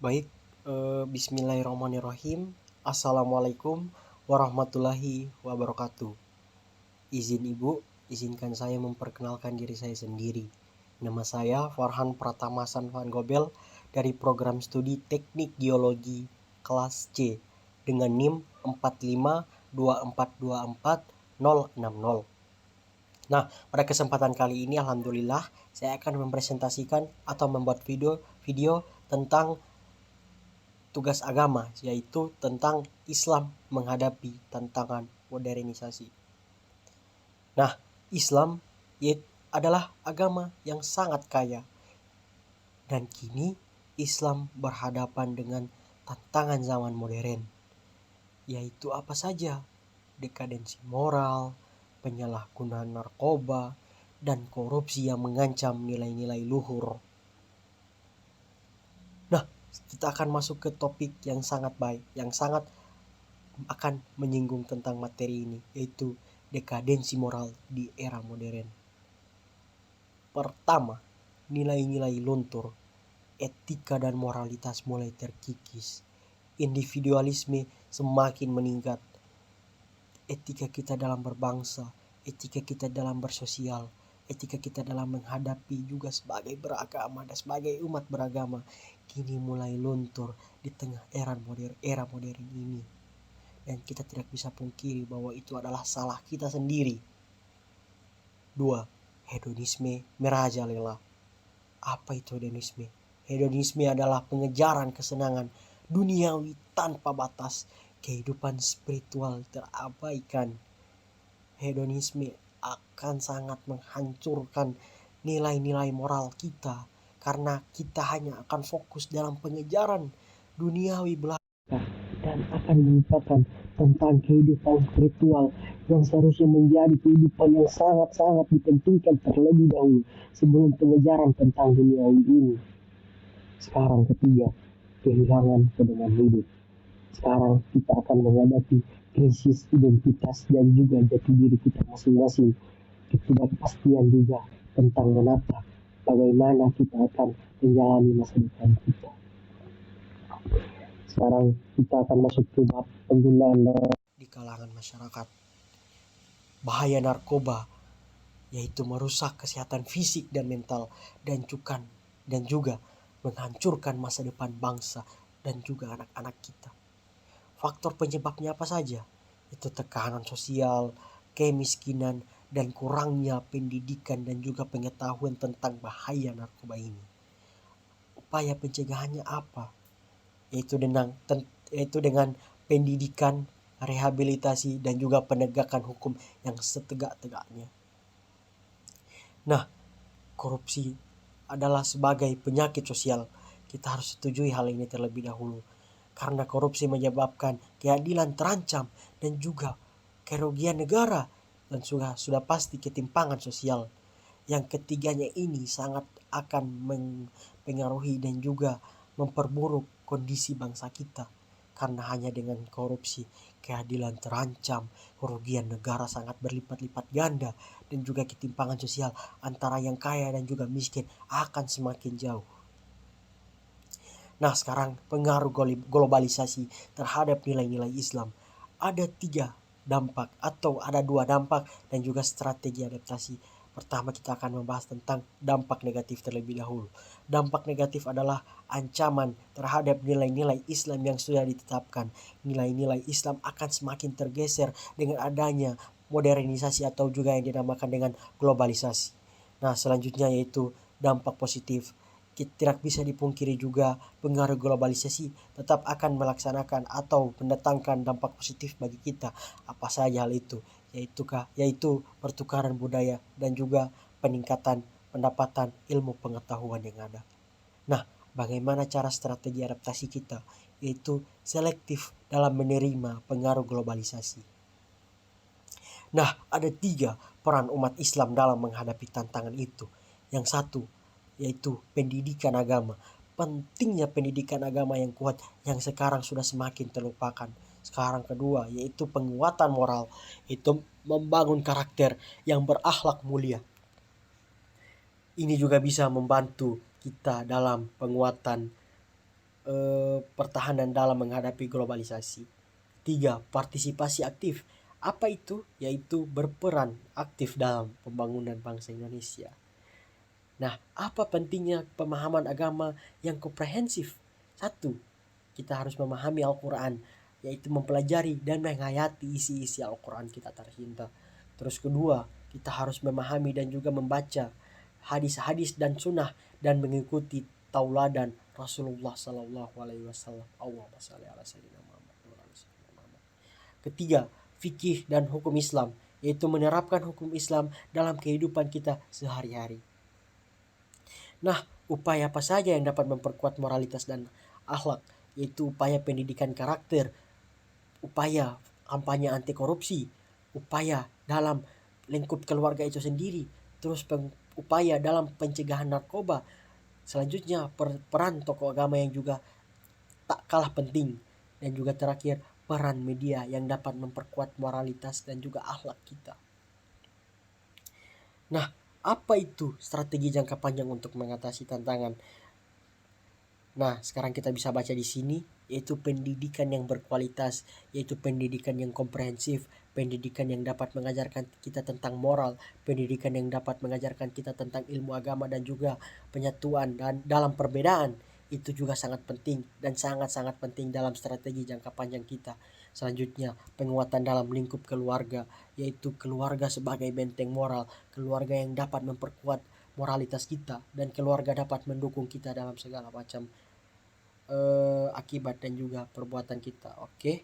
Baik, bismillahirrahmanirrahim. Assalamualaikum warahmatullahi wabarakatuh. Izin Ibu, izinkan saya memperkenalkan diri saya sendiri. Nama saya Farhan Pratama Sanvan Gobel dari program studi Teknik Geologi kelas C dengan NIM 452424060. Nah, pada kesempatan kali ini alhamdulillah saya akan mempresentasikan atau membuat video tentang tugas agama, yaitu tentang Islam menghadapi tantangan modernisasi. Nah, Islam adalah agama yang sangat kaya, dan kini Islam berhadapan dengan tantangan zaman modern, yaitu apa saja? Dekadensi moral, penyalahgunaan narkoba, dan korupsi yang mengancam nilai-nilai luhur. Nah, kita akan masuk ke topik yang sangat baik, yang sangat akan menyinggung tentang materi ini, yaitu dekadensi moral di era modern. Pertama, nilai-nilai luntur, etika dan moralitas mulai terkikis, individualisme semakin meningkat, etika kita dalam berbangsa, etika kita dalam bersosial, etika kita dalam menghadapi juga sebagai beragama dan sebagai umat beragama kini mulai luntur di tengah era modern ini. Dan kita tidak bisa pungkiri bahwa itu adalah salah kita sendiri. 2. Hedonisme merajalela. Apa itu hedonisme? Hedonisme adalah pengejaran kesenangan duniawi tanpa batas, kehidupan spiritual terabaikan. Hedonisme akan sangat menghancurkan nilai-nilai moral kita, karena kita hanya akan fokus dalam pengejaran duniawi belaka dan akan melupakan tentang kehidupan spiritual yang seharusnya menjadi kehidupan yang sangat-sangat dipentingkan terlebih dahulu sebelum pengejaran tentang duniawi ini. Sekarang ketiga, kehilangan pedoman hidup. Sekarang kita akan menghadapi krisis identitas dan juga jati diri kita masing-masing. Ketidakpastian juga tentang menata bagaimana kita akan menjalani masa depan kita. Sekarang kita akan masuk ke bab penggunaan di kalangan masyarakat. Bahaya narkoba, yaitu merusak kesehatan fisik dan mental, dan juga menghancurkan masa depan bangsa dan juga anak-anak kita. Faktor penyebabnya apa saja? Itu tekanan sosial, kemiskinan, dan kurangnya pendidikan dan juga pengetahuan tentang bahaya narkoba ini. Upaya pencegahannya apa? Yaitu dengan pendidikan, rehabilitasi, dan juga penegakan hukum yang setegak-tegaknya. Nah, korupsi adalah sebagai penyakit sosial. Kita harus setujui hal ini terlebih dahulu, karena korupsi menyebabkan keadilan terancam dan juga kerugian negara, dan sudah pasti ketimpangan sosial. Yang ketiganya ini sangat akan mempengaruhi dan juga memperburuk kondisi bangsa kita, karena hanya dengan korupsi keadilan terancam, kerugian negara sangat berlipat-lipat ganda, dan juga ketimpangan sosial antara yang kaya dan juga miskin akan semakin jauh. Nah, sekarang pengaruh globalisasi terhadap nilai-nilai Islam. Ada 2 dampak dan juga strategi adaptasi. Pertama, kita akan membahas tentang dampak negatif terlebih dahulu. Dampak negatif adalah ancaman terhadap nilai-nilai Islam yang sudah ditetapkan. Nilai-nilai Islam akan semakin tergeser dengan adanya modernisasi atau juga yang dinamakan dengan globalisasi. Nah, selanjutnya yaitu dampak positif. Tidak bisa dipungkiri juga pengaruh globalisasi tetap akan melaksanakan atau mendatangkan dampak positif bagi kita. Apa saja hal itu? Yaitu pertukaran budaya dan juga peningkatan pendapatan ilmu pengetahuan yang ada. Nah, bagaimana cara strategi adaptasi kita? Yaitu selektif dalam menerima pengaruh globalisasi. Nah, ada 3 peran umat Islam dalam menghadapi tantangan itu. Yang satu, yaitu pendidikan agama. Pentingnya pendidikan agama yang kuat yang sekarang sudah semakin terlupakan. Sekarang kedua, yaitu penguatan moral, itu membangun karakter yang berakhlak mulia. Ini juga bisa membantu kita dalam penguatan pertahanan dalam menghadapi globalisasi. 3. Partisipasi aktif. Apa itu? Yaitu berperan aktif dalam pembangunan bangsa Indonesia. Nah, apa pentingnya pemahaman agama yang komprehensif? 1. Kita harus memahami Al-Quran, yaitu mempelajari dan menghayati isi-isi Al-Quran kita tercinta. Terus kedua, kita harus memahami dan juga membaca hadis-hadis dan sunnah dan mengikuti tauladan Rasulullah Sallallahu Alaihi Wasallam. Allahumma shalli ala sayyidina Muhammad. Ketiga, fikih dan hukum Islam, yaitu menerapkan hukum Islam dalam kehidupan kita sehari-hari. Nah, upaya apa saja yang dapat memperkuat moralitas dan akhlak? Yaitu upaya pendidikan karakter, upaya kampanye anti korupsi, upaya dalam lingkup keluarga itu sendiri, terus upaya dalam pencegahan narkoba. Selanjutnya peran tokoh agama yang juga tak kalah penting. Dan juga terakhir, peran media yang dapat memperkuat moralitas dan juga akhlak kita. Nah, apa itu strategi jangka panjang untuk mengatasi tantangan? Nah, sekarang kita bisa baca di sini, yaitu pendidikan yang berkualitas, yaitu pendidikan yang komprehensif, pendidikan yang dapat mengajarkan kita tentang moral, pendidikan yang dapat mengajarkan kita tentang ilmu agama dan juga penyatuan dan dalam perbedaan. Itu juga sangat penting dan sangat-sangat penting dalam strategi jangka panjang kita. Selanjutnya, penguatan dalam lingkup keluarga, yaitu keluarga sebagai benteng moral, keluarga yang dapat memperkuat moralitas kita, dan keluarga dapat mendukung kita dalam segala macam akibat dan juga perbuatan kita. Oke,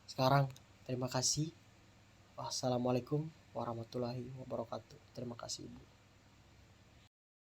sekarang terima kasih. Wassalamualaikum warahmatullahi wabarakatuh. Terima kasih, Ibu.